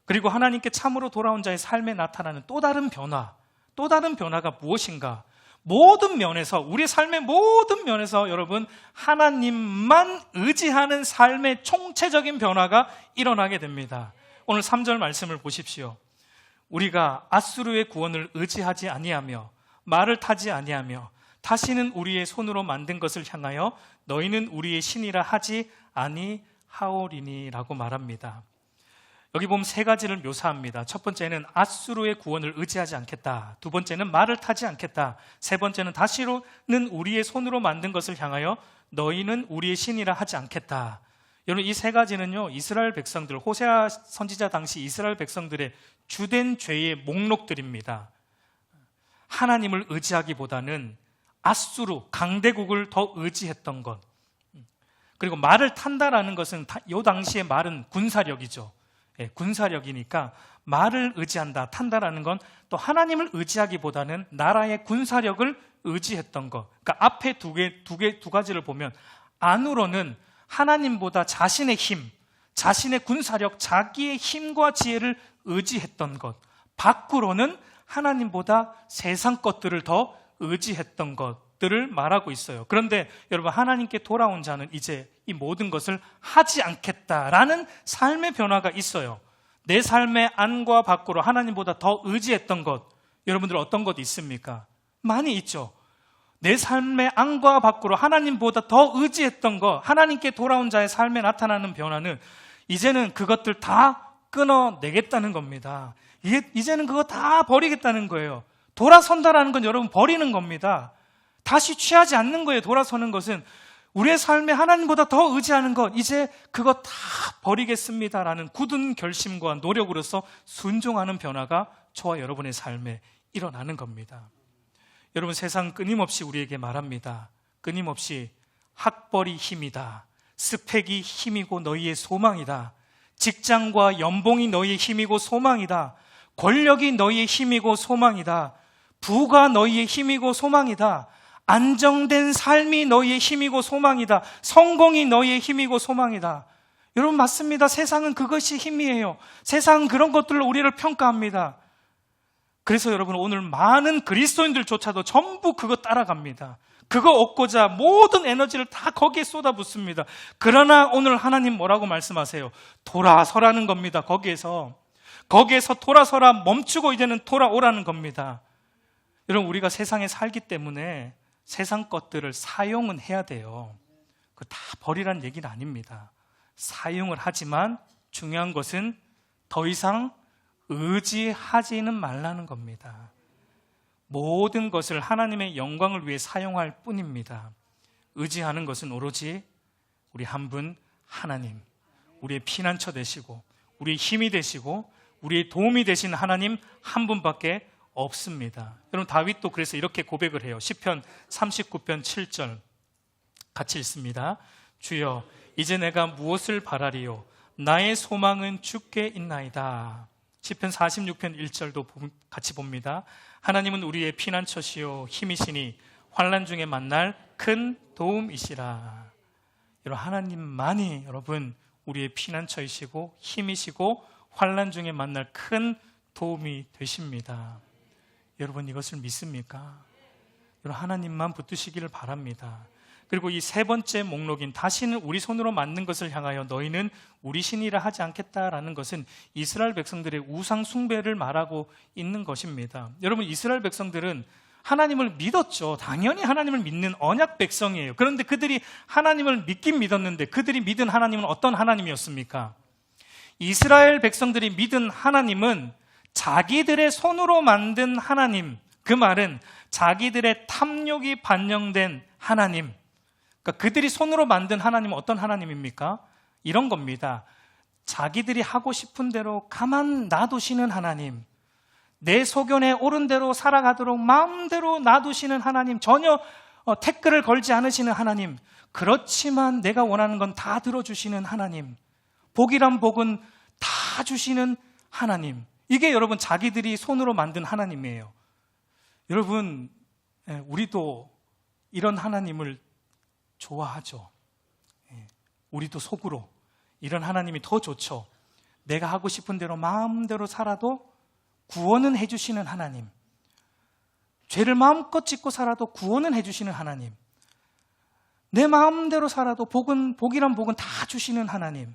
그리고 하나님께 참으로 돌아온 자의 삶에 나타나는 또 다른 변화가 무엇인가? 모든 면에서, 우리의 삶의 모든 면에서 여러분 하나님만 의지하는 삶의 총체적인 변화가 일어나게 됩니다. 오늘 3절 말씀을 보십시오. 우리가 앗수르의 구원을 의지하지 아니하며 말을 타지 아니하며 다시는 우리의 손으로 만든 것을 향하여 너희는 우리의 신이라 하지 아니하오리니라고 말합니다. 여기 보면 세 가지를 묘사합니다. 첫 번째는 앗수르의 구원을 의지하지 않겠다. 두 번째는 말을 타지 않겠다. 세 번째는 다시는 우리의 손으로 만든 것을 향하여 너희는 우리의 신이라 하지 않겠다. 여러분, 이 세 가지는요, 이스라엘 백성들, 호세아 선지자 당시 이스라엘 백성들의 주된 죄의 목록들입니다. 하나님을 의지하기보다는 앗수르, 강대국을 더 의지했던 것. 그리고 말을 탄다라는 것은 이 당시의 말은 군사력이죠. 군사력이니까 말을 의지한다, 탄다라는 건 또 하나님을 의지하기보다는 나라의 군사력을 의지했던 것. 그러니까 앞에 두 가지를 보면 안으로는 하나님보다 자신의 힘, 자신의 군사력, 자기의 힘과 지혜를 의지했던 것. 밖으로는 하나님보다 세상 것들을 더 의지했던 것들을 말하고 있어요. 그런데 여러분, 하나님께 돌아온 자는 이제 이 모든 것을 하지 않겠다라는 삶의 변화가 있어요. 내 삶의 안과 밖으로 하나님보다 더 의지했던 것, 여러분들 어떤 것 있습니까? 많이 있죠. 내 삶의 안과 밖으로 하나님보다 더 의지했던 것, 하나님께 돌아온 자의 삶에 나타나는 변화는 이제는 그것들 다 끊어내겠다는 겁니다. 이제는 그거 다 버리겠다는 거예요. 돌아선다라는 건 여러분 버리는 겁니다. 다시 취하지 않는 거예요. 돌아서는 것은 우리의 삶에 하나님보다 더 의지하는 것, 이제 그거 다 버리겠습니다라는 굳은 결심과 노력으로서 순종하는 변화가 저와 여러분의 삶에 일어나는 겁니다. 여러분, 세상 끊임없이 우리에게 말합니다. 끊임없이 학벌이 힘이다, 스펙이 힘이고 너희의 소망이다, 직장과 연봉이 너희의 힘이고 소망이다, 권력이 너희의 힘이고 소망이다, 부가 너희의 힘이고 소망이다, 안정된 삶이 너희의 힘이고 소망이다, 성공이 너희의 힘이고 소망이다. 여러분, 맞습니다. 세상은 그것이 힘이에요. 세상은 그런 것들로 우리를 평가합니다. 그래서 여러분, 오늘 많은 그리스도인들조차도 전부 그거 따라갑니다. 그거 얻고자 모든 에너지를 다 거기에 쏟아붓습니다. 그러나 오늘 하나님 뭐라고 말씀하세요? 돌아서라는 겁니다. 거기에서 돌아서라, 멈추고 이제는 돌아오라는 겁니다. 여러분, 우리가 세상에 살기 때문에 세상 것들을 사용은 해야 돼요. 그거 다 버리라는 얘기는 아닙니다. 사용을 하지만 중요한 것은 더 이상 의지하지는 말라는 겁니다. 모든 것을 하나님의 영광을 위해 사용할 뿐입니다. 의지하는 것은 오로지 우리 한 분 하나님, 우리의 피난처 되시고 우리의 힘이 되시고 우리의 도움이 되신 하나님 한 분밖에 없습니다. 여러분 다윗도 그래서 이렇게 고백을 해요. 시편 39편 7절 같이 읽습니다. 주여 이제 내가 무엇을 바라리요 나의 소망은 주께 있나이다. 시편 46편 1절도 같이 봅니다. 하나님은 우리의 피난처시요 힘이시니 환난 중에 만날 큰 도움이시라. 여러분 하나님만이 여러분 우리의 피난처이시고 힘이시고 환난 중에 만날 큰 도움이 되십니다. 여러분 이것을 믿습니까? 여러분 하나님만 붙드시기를 바랍니다. 그리고 이 세 번째 목록인 다시는 우리 손으로 만든 것을 향하여 너희는 우리 신이라 하지 않겠다라는 것은 이스라엘 백성들의 우상 숭배를 말하고 있는 것입니다. 여러분 이스라엘 백성들은 하나님을 믿었죠. 당연히 하나님을 믿는 언약 백성이에요. 그런데 그들이 하나님을 믿긴 믿었는데 그들이 믿은 하나님은 어떤 하나님이었습니까? 이스라엘 백성들이 믿은 하나님은 자기들의 손으로 만든 하나님, 그 말은 자기들의 탐욕이 반영된 하나님, 그러니까 그들이 손으로 만든 하나님은 어떤 하나님입니까? 이런 겁니다. 자기들이 하고 싶은 대로 가만 놔두시는 하나님, 내 소견에 옳은 대로 살아가도록 마음대로 놔두시는 하나님, 전혀 태클을 걸지 않으시는 하나님, 그렇지만 내가 원하는 건 다 들어주시는 하나님, 복이란 복은 다 주시는 하나님, 이게 여러분 자기들이 손으로 만든 하나님이에요. 여러분 우리도 이런 하나님을 좋아하죠. 우리도 속으로 이런 하나님이 더 좋죠. 내가 하고 싶은 대로 마음대로 살아도 구원은 해주시는 하나님, 죄를 마음껏 짓고 살아도 구원은 해주시는 하나님, 내 마음대로 살아도 복이란 복은 다 주시는 하나님.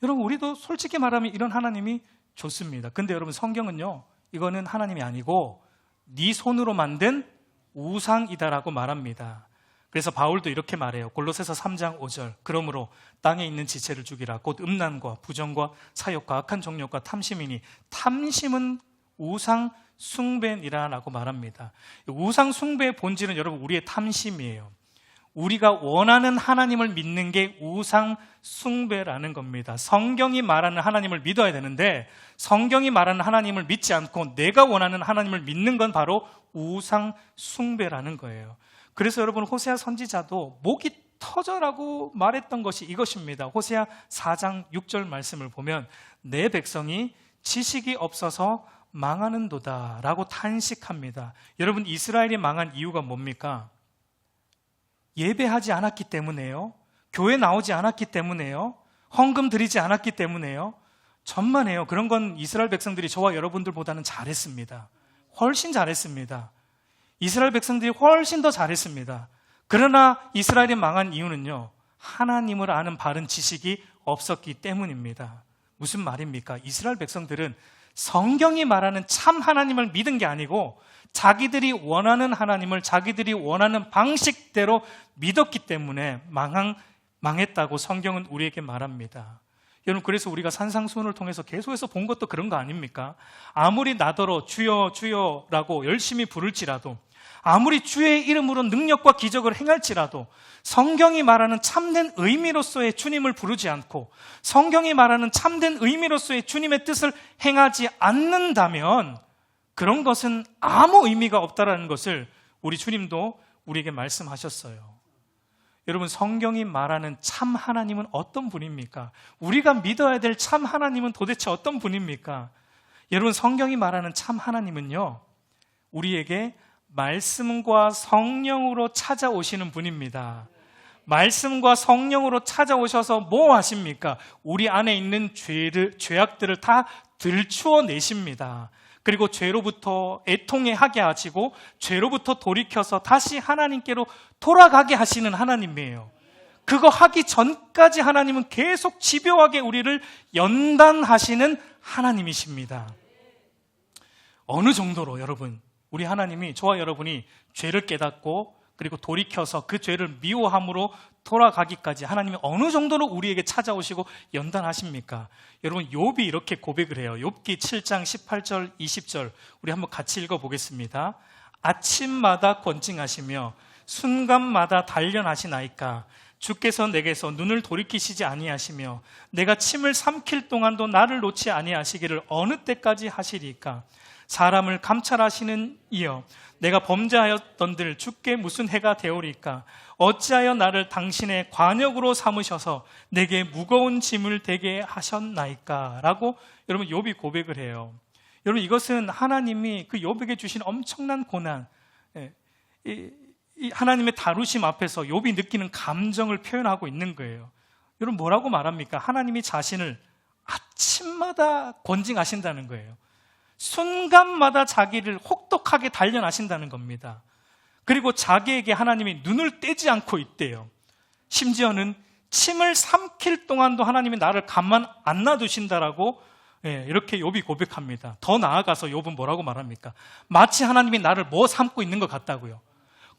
여러분 우리도 솔직히 말하면 이런 하나님이 좋습니다. 근데 여러분 성경은요 이거는 하나님이 아니고 네 손으로 만든 우상이다라고 말합니다. 그래서 바울도 이렇게 말해요. 골로새서 3장 5절 그러므로 땅에 있는 지체를 죽이라. 곧 음란과 부정과 사욕과 악한 정욕과 탐심이니 탐심은 우상 숭배니라라고 말합니다. 우상 숭배의 본질은 여러분 우리의 탐심이에요. 우리가 원하는 하나님을 믿는 게 우상 숭배라는 겁니다. 성경이 말하는 하나님을 믿어야 되는데 성경이 말하는 하나님을 믿지 않고 내가 원하는 하나님을 믿는 건 바로 우상 숭배라는 거예요. 그래서 여러분 호세아 선지자도 목이 터져라고 말했던 것이 이것입니다. 호세아 4장 6절 말씀을 보면 내 백성이 지식이 없어서 망하는도다 라고 탄식합니다. 여러분 이스라엘이 망한 이유가 뭡니까? 예배하지 않았기 때문에요? 교회 나오지 않았기 때문에요? 헌금 드리지 않았기 때문에요? 천만에요. 그런 건 이스라엘 백성들이 저와 여러분들보다는 잘했습니다. 훨씬 잘했습니다. 이스라엘 백성들이 훨씬 더 잘했습니다. 그러나 이스라엘이 망한 이유는요, 하나님을 아는 바른 지식이 없었기 때문입니다. 무슨 말입니까? 이스라엘 백성들은 성경이 말하는 참 하나님을 믿은 게 아니고 자기들이 원하는 하나님을 자기들이 원하는 방식대로 믿었기 때문에 망했다고 성경은 우리에게 말합니다. 여러분 그래서 우리가 산상수훈을 통해서 계속해서 본 것도 그런 거 아닙니까? 아무리 나더러 주여 주여라고 열심히 부를지라도, 아무리 주의 이름으로 능력과 기적을 행할지라도 성경이 말하는 참된 의미로서의 주님을 부르지 않고 성경이 말하는 참된 의미로서의 주님의 뜻을 행하지 않는다면 그런 것은 아무 의미가 없다라는 것을 우리 주님도 우리에게 말씀하셨어요. 여러분 성경이 말하는 참 하나님은 어떤 분입니까? 우리가 믿어야 될 참 하나님은 도대체 어떤 분입니까? 여러분 성경이 말하는 참 하나님은요, 우리에게 말씀과 성령으로 찾아오시는 분입니다. 말씀과 성령으로 찾아오셔서 뭐 하십니까? 우리 안에 있는 죄악들을 다 들추어 내십니다. 그리고 죄로부터 애통해하게 하시고 죄로부터 돌이켜서 다시 하나님께로 돌아가게 하시는 하나님이에요. 그거 하기 전까지 하나님은 계속 집요하게 우리를 연단하시는 하나님이십니다. 어느 정도로 여러분, 우리 하나님이, 저와 여러분이 죄를 깨닫고 그리고 돌이켜서 그 죄를 미워함으로 돌아가기까지 하나님이 어느 정도로 우리에게 찾아오시고 연단하십니까? 여러분 욥이 이렇게 고백을 해요. 욥기 7장 18절 20절 우리 한번 같이 읽어보겠습니다. 아침마다 권징하시며 순간마다 단련하시나이까? 주께서 내게서 눈을 돌이키시지 아니하시며 내가 침을 삼킬 동안도 나를 놓지 아니하시기를 어느 때까지 하시리까? 사람을 감찰하시는 이여, 내가 범죄하였던들 주께 무슨 해가 되오리까? 어찌하여 나를 당신의 관역으로 삼으셔서 내게 무거운 짐을 되게 하셨나이까? 라고 여러분 욥이 고백을 해요. 여러분, 이것은 하나님이 그 욥에게 주신 엄청난 고난, 이 하나님의 다루심 앞에서 욥이 느끼는 감정을 표현하고 있는 거예요. 여러분, 뭐라고 말합니까? 하나님이 자신을 아침마다 권징하신다는 거예요. 순간마다 자기를 혹독하게 단련하신다는 겁니다. 그리고 자기에게 하나님이 눈을 떼지 않고 있대요. 심지어는 침을 삼킬 동안도 하나님이 나를 가만 안 놔두신다라고 이렇게 욥이 고백합니다. 더 나아가서 욥은 뭐라고 말합니까? 마치 하나님이 나를 삼고 있는 것 같다고요.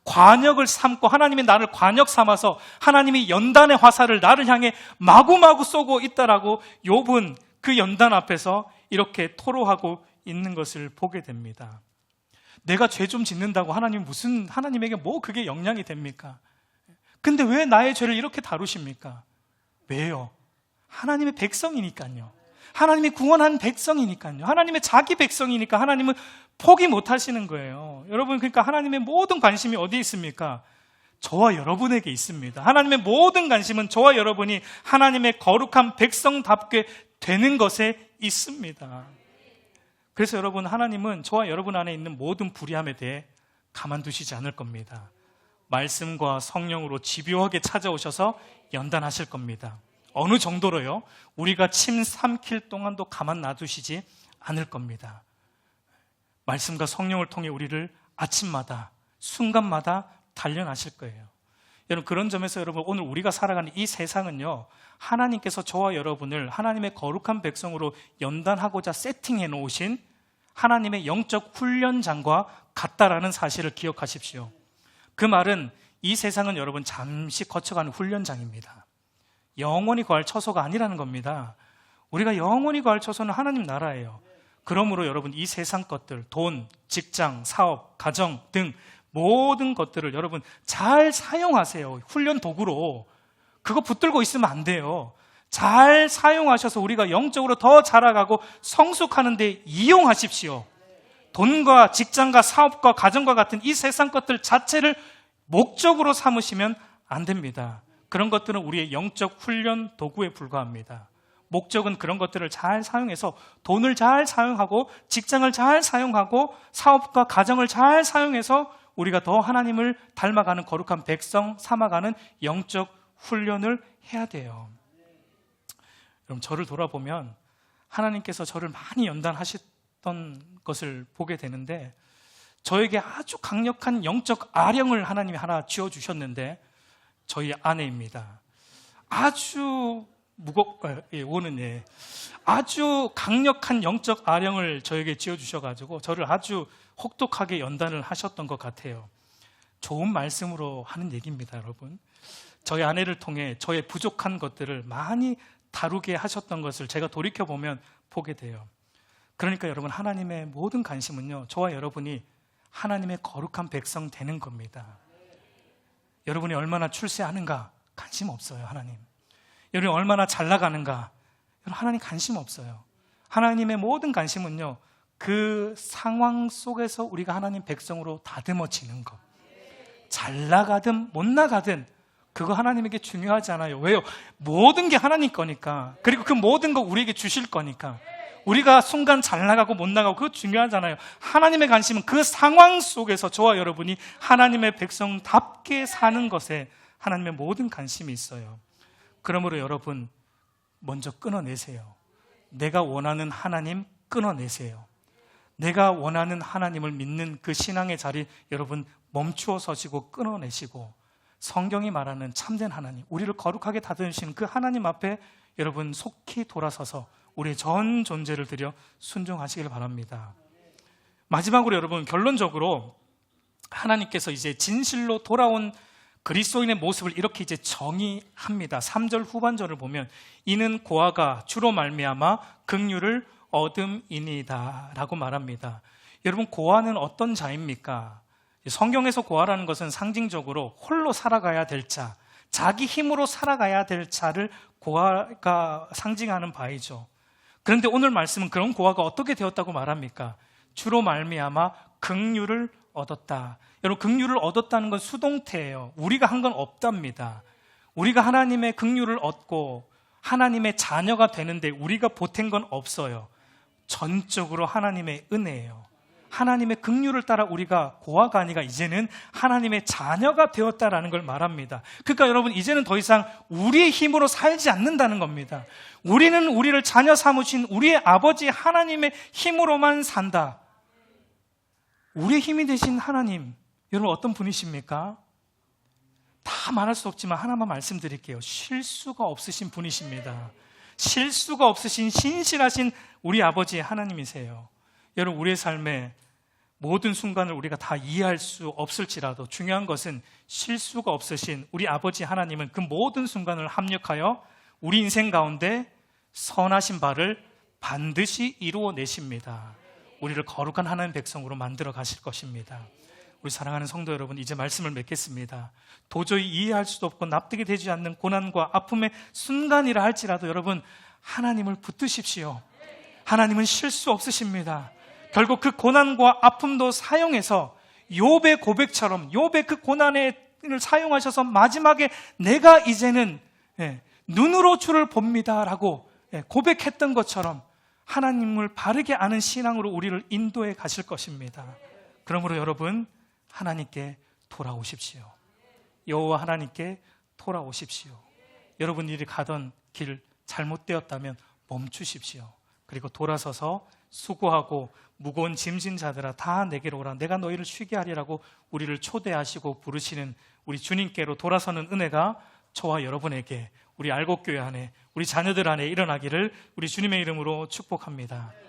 관역을 삼고 하나님이 나를 관역 삼아서 하나님이 연단의 화살을 나를 향해 마구마구 쏘고 있다라고 욥은 그 연단 앞에서 이렇게 토로하고 있는 것을 보게 됩니다. 내가 죄 좀 짓는다고 하나님에게 그게 영향이 됩니까? 근데 왜 나의 죄를 이렇게 다루십니까? 왜요? 하나님의 백성이니까요. 하나님이 구원한 백성이니까요. 하나님의 자기 백성이니까 하나님은 포기 못 하시는 거예요. 여러분, 그러니까 하나님의 모든 관심이 어디에 있습니까? 저와 여러분에게 있습니다. 하나님의 모든 관심은 저와 여러분이 하나님의 거룩한 백성답게 되는 것에 있습니다. 그래서 여러분, 하나님은 저와 여러분 안에 있는 모든 불의함에 대해 가만두시지 않을 겁니다. 말씀과 성령으로 집요하게 찾아오셔서 연단하실 겁니다. 어느 정도로요? 우리가 침 삼킬 동안도 가만 놔두시지 않을 겁니다. 말씀과 성령을 통해 우리를 아침마다, 순간마다 단련하실 거예요. 여러분, 그런 점에서 여러분, 오늘 우리가 살아가는 이 세상은요, 하나님께서 저와 여러분을 하나님의 거룩한 백성으로 연단하고자 세팅해 놓으신 하나님의 영적 훈련장과 같다라는 사실을 기억하십시오. 그 말은 이 세상은 여러분 잠시 거쳐가는 훈련장입니다. 영원히 거할 처소가 아니라는 겁니다. 우리가 영원히 거할 처소는 하나님 나라예요. 그러므로 여러분, 이 세상 것들, 돈, 직장, 사업, 가정 등 모든 것들을 여러분 잘 사용하세요. 훈련 도구로. 그거 붙들고 있으면 안 돼요. 잘 사용하셔서 우리가 영적으로 더 자라가고 성숙하는 데 이용하십시오. 돈과 직장과 사업과 가정과 같은 이 세상 것들 자체를 목적으로 삼으시면 안 됩니다. 그런 것들은 우리의 영적 훈련 도구에 불과합니다. 목적은 그런 것들을 잘 사용해서 돈을 잘 사용하고 직장을 잘 사용하고 사업과 가정을 잘 사용해서 우리가 더 하나님을 닮아가는 거룩한 백성 삼아가는 영적 훈련을 해야 돼요. 여러분, 저를 돌아보면 하나님께서 저를 많이 연단하셨던 것을 보게 되는데, 저에게 아주 강력한 영적 아령을 하나님이 하나 쥐어주셨는데 저희 아내입니다. 아주 아주 강력한 영적 아령을 저에게 쥐어주셔가지고 저를 아주 혹독하게 연단을 하셨던 것 같아요. 좋은 말씀으로 하는 얘기입니다, 여러분. 저희 아내를 통해 저의 부족한 것들을 많이 다루게 하셨던 것을 제가 돌이켜보면 보게 돼요. 그러니까 여러분, 하나님의 모든 관심은요, 저와 여러분이 하나님의 거룩한 백성 되는 겁니다. 여러분이 얼마나 출세하는가 관심 없어요, 하나님. 여러분이 얼마나 잘 나가는가, 여러분, 하나님 관심 없어요. 하나님의 모든 관심은요, 그 상황 속에서 우리가 하나님 백성으로 다듬어지는 것. 잘 나가든 못 나가든 그거 하나님에게 중요하지 않아요. 왜요? 모든 게 하나님 거니까. 그리고 그 모든 거 우리에게 주실 거니까. 우리가 순간 잘 나가고 못 나가고 그거 중요하잖아요. 하나님의 관심은 그 상황 속에서 저와 여러분이 하나님의 백성답게 사는 것에 하나님의 모든 관심이 있어요. 그러므로 여러분, 먼저 끊어내세요. 내가 원하는 하나님 끊어내세요. 내가 원하는 하나님을 믿는 그 신앙의 자리 여러분 멈추어 서시고 끊어내시고, 성경이 말하는 참된 하나님, 우리를 거룩하게 다듬으시는 그 하나님 앞에 여러분 속히 돌아서서 우리의 전 존재를 들여 순종하시길 바랍니다. 마지막으로 여러분, 결론적으로 하나님께서 이제 진실로 돌아온 그리스도인의 모습을 이렇게 이제 정의합니다. 3절 후반절을 보면 이는 고아가 주로 말미암아 긍휼을 얻음이니이다 라고 말합니다. 여러분, 고아는 어떤 자입니까? 성경에서 고아라는 것은 상징적으로 홀로 살아가야 될 자, 자기 힘으로 살아가야 될 자를 고아가 상징하는 바이죠. 그런데 오늘 말씀은 그런 고아가 어떻게 되었다고 말합니까? 주로 말미암아 긍휼을 얻었다. 여러분, 긍휼을 얻었다는 건 수동태예요. 우리가 한 건 없답니다. 우리가 하나님의 긍휼을 얻고 하나님의 자녀가 되는데 우리가 보탠 건 없어요. 전적으로 하나님의 은혜예요. 하나님의 긍휼을 따라 우리가 고아가 아니라 이제는 하나님의 자녀가 되었다라는 걸 말합니다. 그러니까 여러분, 이제는 더 이상 우리의 힘으로 살지 않는다는 겁니다. 우리는 우리를 자녀 삼으신 우리의 아버지 하나님의 힘으로만 산다. 우리의 힘이 되신 하나님, 여러분 어떤 분이십니까? 다 말할 수 없지만 하나만 말씀드릴게요. 실수가 없으신 분이십니다. 실수가 없으신 신실하신 우리 아버지 하나님이세요. 여러분, 우리의 삶에 모든 순간을 우리가 다 이해할 수 없을지라도 중요한 것은 실수가 없으신 우리 아버지 하나님은 그 모든 순간을 합력하여 우리 인생 가운데 선하신 바를 반드시 이루어내십니다. 우리를 거룩한 하나님 백성으로 만들어 가실 것입니다. 우리 사랑하는 성도 여러분, 이제 말씀을 맺겠습니다. 도저히 이해할 수도 없고 납득이 되지 않는 고난과 아픔의 순간이라 할지라도 여러분, 하나님을 붙드십시오. 하나님은 실수 없으십니다. 결국 그 고난과 아픔도 사용해서 욥의 고백처럼 욥의 그 고난을 사용하셔서 마지막에 내가 이제는 눈으로 주를 봅니다라고 고백했던 것처럼 하나님을 바르게 아는 신앙으로 우리를 인도해 가실 것입니다. 그러므로 여러분, 하나님께 돌아오십시오. 여호와 하나님께 돌아오십시오. 여러분들이 가던 길 잘못되었다면 멈추십시오. 그리고 돌아서서 수고하고 무거운 짐진 자들아 다 내게로 오라, 내가 너희를 쉬게 하리라고 우리를 초대하시고 부르시는 우리 주님께로 돌아서는 은혜가 저와 여러분에게, 우리 알곡교회 안에, 우리 자녀들 안에 일어나기를 우리 주님의 이름으로 축복합니다.